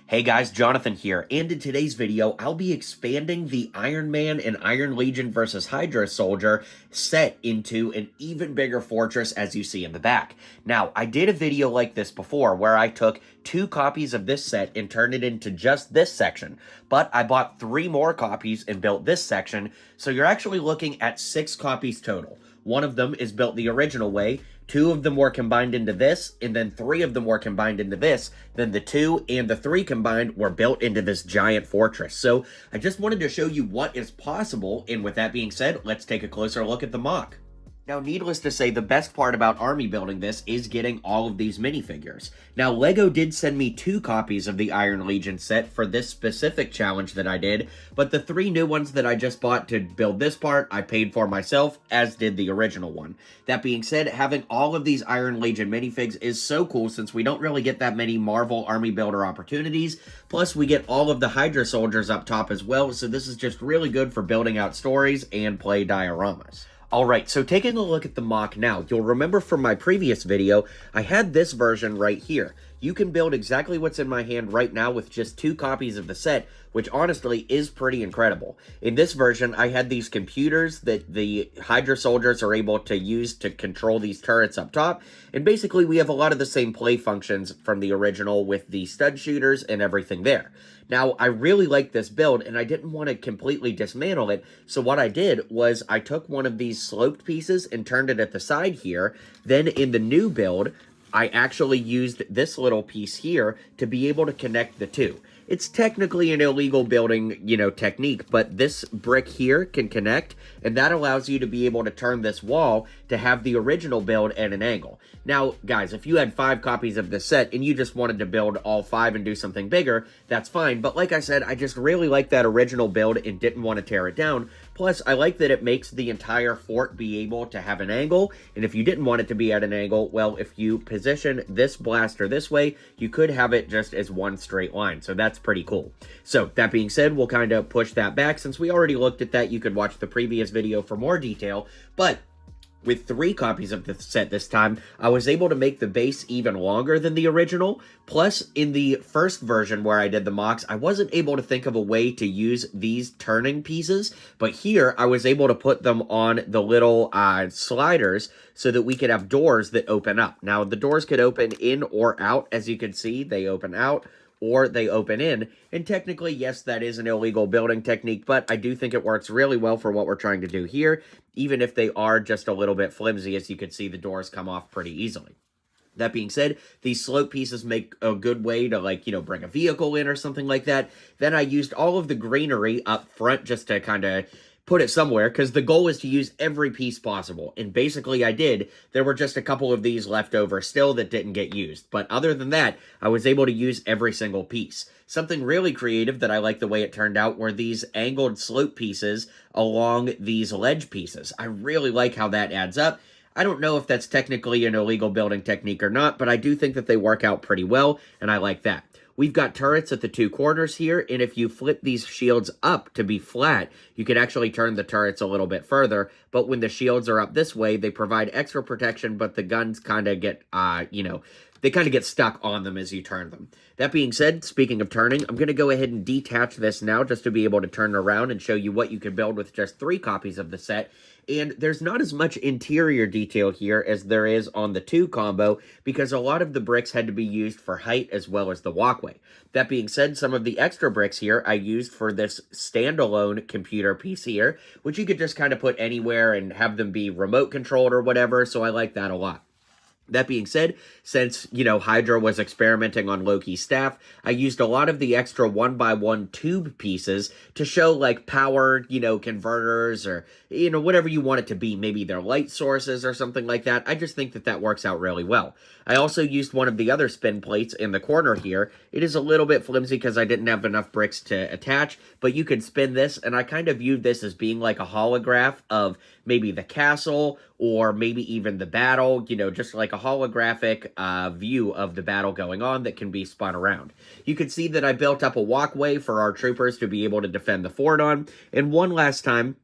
Hey guys, Jonathan here, and in today's video, I'll be expanding the Iron Man and Iron Legion vs. Hydra Soldier set into an even bigger fortress as you see in the back. Now, I did a video like this before where I took 2 copies of this set and turned it into just this section, but I bought 3 more copies and built this section, so you're actually looking at 6 copies total. One of them is built the original way, 2 of them were combined into this, and then 3 of them were combined into this. Then the 2 and the 3 combined were built into this giant fortress. So I just wanted to show you what is possible, and with that being said, let's take a closer look at the mock. Now, needless to say, the best part about army building this is getting all of these minifigures. Now, LEGO did send me 2 copies of the Iron Legion set for this specific challenge that I did, but the 3 new ones that I just bought to build this part, I paid for myself, as did the original one. That being said, having all of these Iron Legion minifigs is so cool since we don't really get that many Marvel Army Builder opportunities, plus we get all of the Hydra Soldiers up top as well, so this is just really good for building out stories and play dioramas. Alright, so taking a look at the mock now, you'll remember from my previous video, I had this version right here. You can build exactly what's in my hand right now with just 2 copies of the set, which honestly is pretty incredible. In this version, I had these computers that the Hydra Soldiers are able to use to control these turrets up top, and basically we have a lot of the same play functions from the original with the stud shooters and everything there. Now, I really like this build, and I didn't want to completely dismantle it, so what I did was I took one of these sloped pieces and turned it at the side here. Then in the new build, I actually used this little piece here to be able to connect the 2. It's technically an illegal building, technique, but this brick here can connect, and that allows you to be able to turn this wall to have the original build at an angle. Now, guys, if you had 5 copies of this set and you just wanted to build all 5 and do something bigger, that's fine, but like I said, I just really like that original build and didn't want to tear it down. Plus, I like that it makes the entire fort be able to have an angle, and if you didn't want it to be at an angle, well, if you position this blaster this way, you could have it just as one straight line, so that's pretty cool. So, that being said, we'll kind of push that back. Since we already looked at that, you could watch the previous video for more detail, but with 3 copies of the set this time, I was able to make the base even longer than the original. Plus, in the first version where I did the mocks, I wasn't able to think of a way to use these turning pieces, but here I was able to put them on the little sliders so that we could have doors that open up. Now, the doors could open in or out. As you can see, they open out or they open in, and technically, yes, that is an illegal building technique, but I do think it works really well for what we're trying to do here, even if they are just a little bit flimsy. As you can see, the doors come off pretty easily. That being said, these slope pieces make a good way to, bring a vehicle in or something like that. Then I used all of the greenery up front just to kind of put it somewhere, because the goal is to use every piece possible, and basically I did. There were just a couple of these left over still that didn't get used, but other than that, I was able to use every single piece. Something really creative that I like the way it turned out were these angled slope pieces along these ledge pieces. I really like how that adds up. I don't know if that's technically an illegal building technique or not, but I do think that they work out pretty well, and I like that. We've got turrets at the 2 corners here, and if you flip these shields up to be flat, you can actually turn the turrets a little bit further, but when the shields are up this way, they provide extra protection, but the guns kind of get, they kind of get stuck on them as you turn them. That being said, speaking of turning, I'm going to go ahead and detach this now just to be able to turn around and show you what you can build with just 3 copies of the set. And there's not as much interior detail here as there is on the 2 combo, because a lot of the bricks had to be used for height as well as the walkway. That being said, some of the extra bricks here I used for this standalone computer piece here, which you could just kind of put anywhere and have them be remote controlled or whatever, so I like that a lot. That being said, since, Hydra was experimenting on Loki's staff, I used a lot of the extra 1x1 tube pieces to show, power, converters or, whatever you want it to be. Maybe they're light sources or something like that. I just think that that works out really well. I also used one of the other spin plates in the corner here. It is a little bit flimsy because I didn't have enough bricks to attach, but you can spin this, and I kind of viewed this as being like a holograph of maybe the castle or maybe even the battle, just like a holographic view of the battle going on that can be spun around. You can see that I built up a walkway for our troopers to be able to defend the fort on, and one last time,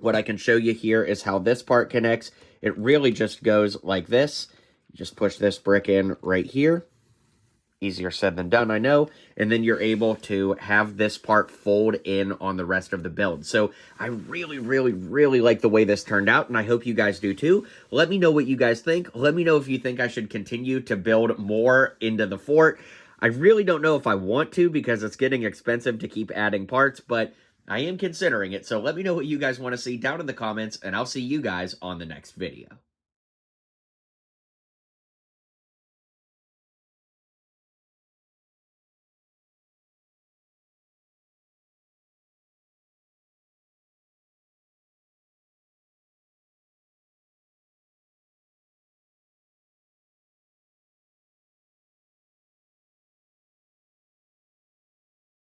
what I can show you here is how this part connects. It really just goes like this. You just push this brick in right here, Easier said than done, I know. And then you're able to have this part fold in on the rest of the build. So I really, really, really like the way this turned out, and I hope you guys do too. Let me know what you guys think. Let me know if you think I should continue to build more into the fort. I really don't know if I want to because it's getting expensive to keep adding parts, but I am considering it. So let me know what you guys want to see down in the comments, and I'll see you guys on the next video.